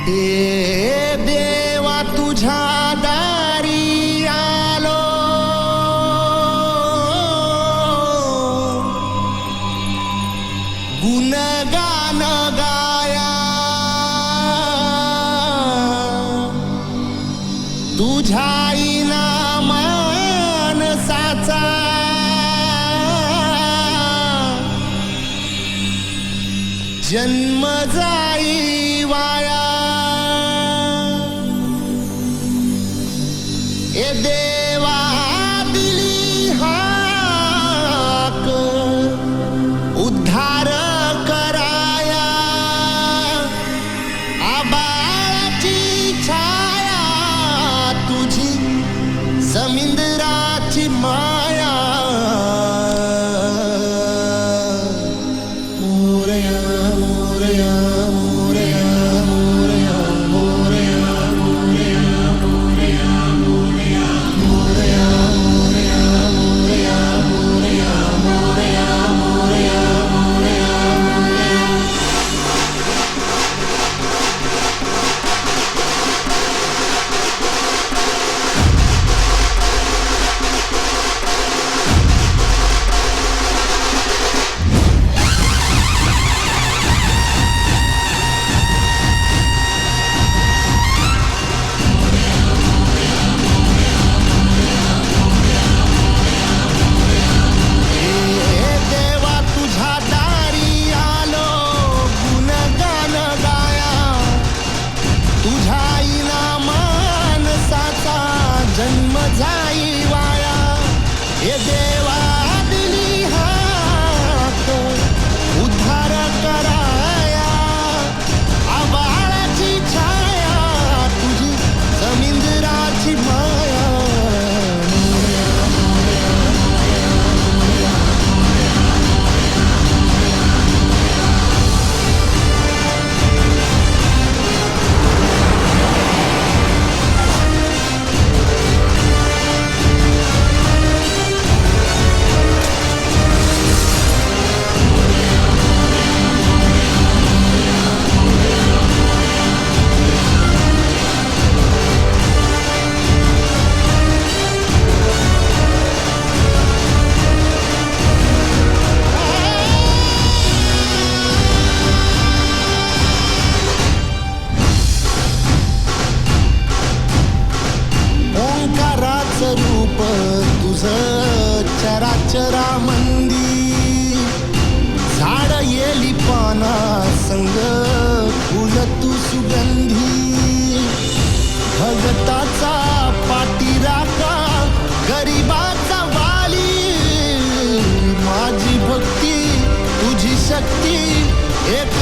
ए देवा तुझ्या दारी आलो, गुणगान गाया तुझ्या मानसाचा जन्म जाई वाया। ए देवा दिली हाक उद्धार कराया, आबाळाची छाया तुझी समिंदराची माया। मोरया मोरया मोरया मोरया मोरया मोरया मोरया मोरया मोरया मोरया मोरया मोरया मोरया मोरया मोरया। जन्म जाई वाया। हे देवा दिली हाक उद्धार कराया, आबाळाची छाया तुझी समिंदराची माया। रूप तुझं चराचरामंदी, झाड येली पाना संग फुल तू सुगंधी। भगताचा पाठीराखा गरिबाचा वाली, माझी भक्ती तुझी शक्ती एक